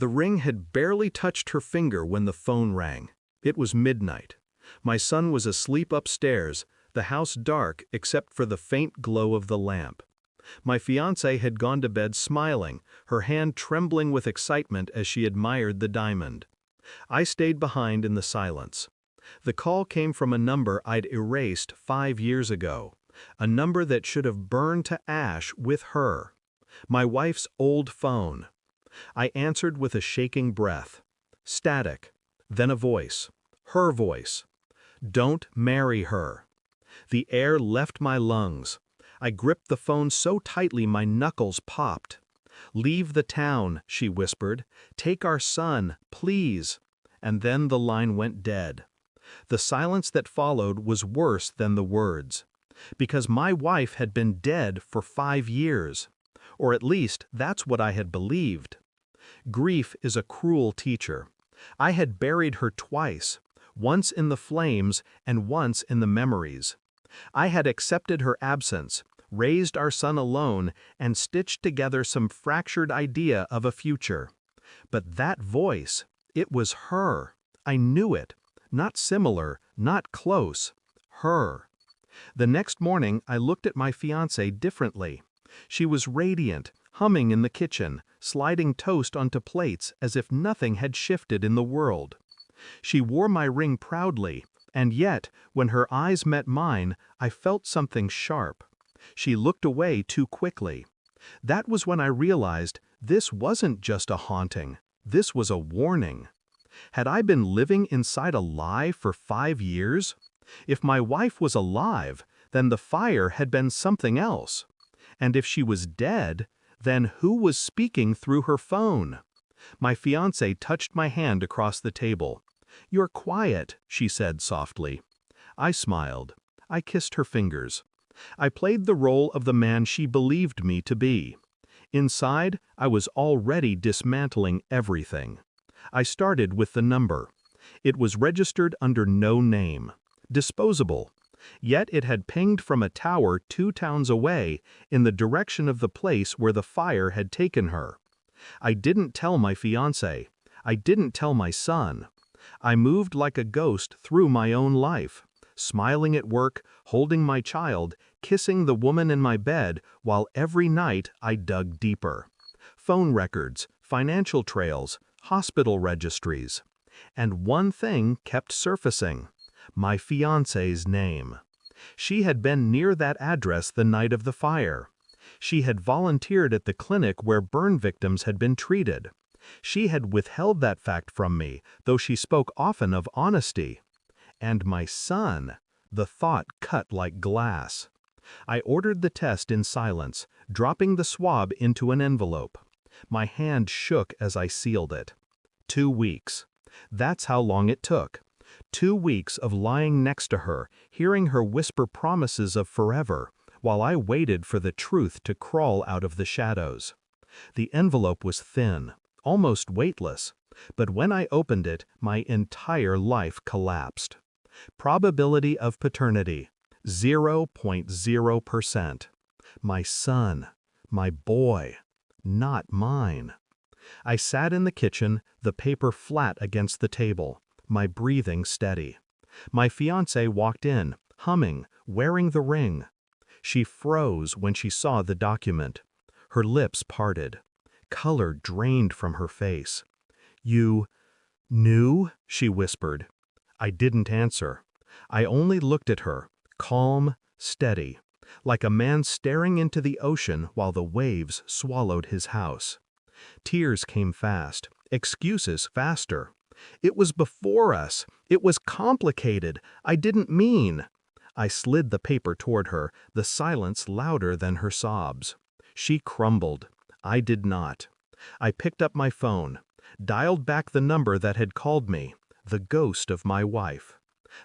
The ring had barely touched her finger when the phone rang. It was midnight. My son was asleep upstairs, the house dark except for the faint glow of the lamp. My fiancée had gone to bed smiling, her hand trembling with excitement as she admired the diamond. I stayed behind in the silence. The call came from a number I'd erased 5 years ago, a number that should have burned to ash with her. My wife's old phone. I answered with a shaking breath. Static. Then a voice. Her voice. Don't marry her. The air left my lungs. I gripped the phone so tightly my knuckles popped. Leave the town, she whispered. Take our son, please. And then the line went dead. The silence that followed was worse than the words. Because my wife had been dead for 5 years. Or at least, that's what I had believed. Grief is a cruel teacher. I had buried her twice, once in the flames and once in the memories. I had accepted her absence, raised our son alone, and stitched together some fractured idea of a future. But that voice, it was her. I knew it. Not similar, not close. Her. The next morning, I looked at my fiancée differently. She was radiant, humming in the kitchen, sliding toast onto plates as if nothing had shifted in the world. She wore my ring proudly, and yet, when her eyes met mine, I felt something sharp. She looked away too quickly. That was when I realized this wasn't just a haunting. This was a warning. Had I been living inside a lie for 5 years? If my wife was alive, then the fire had been something else. And if she was dead, then who was speaking through her phone? My fiancée touched my hand across the table. You're quiet, she said softly. I smiled. I kissed her fingers. I played the role of the man she believed me to be. Inside, I was already dismantling everything. I started with the number. It was registered under no name. Disposable. Yet it had pinged from a tower 2 towns away in the direction of the place where the fire had taken her. I didn't tell my fiancé. I didn't tell my son. I moved like a ghost through my own life, smiling at work, holding my child, kissing the woman in my bed, while every night I dug deeper. Phone records, financial trails, hospital registries. And one thing kept surfacing. My fiancé's name. She had been near that address the night of the fire. She had volunteered at the clinic where burn victims had been treated. She had withheld that fact from me, though she spoke often of honesty. And my son, the thought cut like glass. I ordered the test in silence, dropping the swab into an envelope. My hand shook as I sealed it. 2 weeks. That's how long it took. 2 weeks of lying next to her, hearing her whisper promises of forever, while I waited for the truth to crawl out of the shadows. The envelope was thin, almost weightless, but when I opened it, my entire life collapsed. Probability of paternity, 0.0%. My son, my boy, not mine. I sat in the kitchen, the paper flat against the table, my breathing steady. My fiancée walked in, humming, wearing the ring. She froze when she saw the document. Her lips parted. Color drained from her face. You knew? She whispered. I didn't answer. I only looked at her, calm, steady, like a man staring into the ocean while the waves swallowed his house. Tears came fast, excuses faster. It was before us. It was complicated. I didn't mean. I slid the paper toward her, the silence louder than her sobs. She crumbled. I did not. I picked up my phone, dialed back the number that had called me, the ghost of my wife.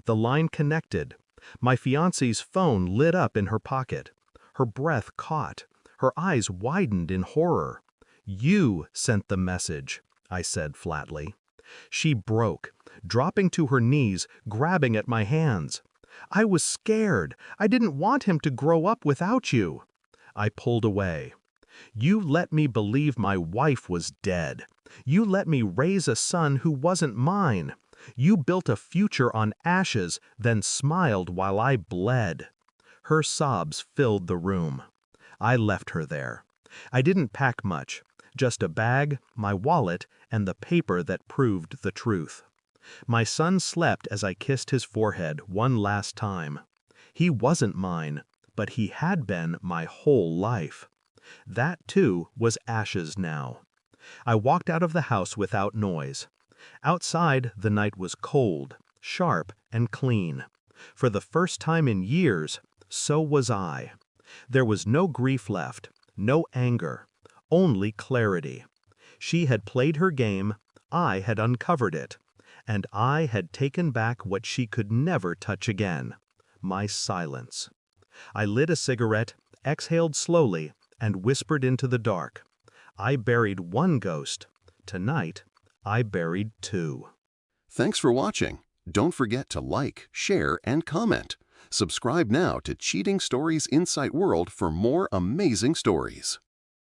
The line connected. My fiancée's phone lit up in her pocket. Her breath caught. Her eyes widened in horror. You sent the message, I said flatly. She broke, dropping to her knees, grabbing at my hands. I was scared. I didn't want him to grow up without you. I pulled away. You let me believe my wife was dead. You let me raise a son who wasn't mine. You built a future on ashes, then smiled while I bled. Her sobs filled the room. I left her there. I didn't pack much, just a bag, my wallet, and the paper that proved the truth. My son slept as I kissed his forehead one last time. He wasn't mine, but he had been my whole life. That, too, was ashes now. I walked out of the house without noise. Outside, the night was cold, sharp, and clean. For the first time in years, so was I. There was no grief left, no anger, only clarity. She had played her game, I had uncovered it, and I had taken back what she could never touch again, my silence. I lit a cigarette, exhaled slowly, and whispered into the dark. I buried one ghost. Tonight, I buried two. Thanks for watching. Don't forget to like, share, and comment. Subscribe now to Cheating Stories Insight World for more amazing stories.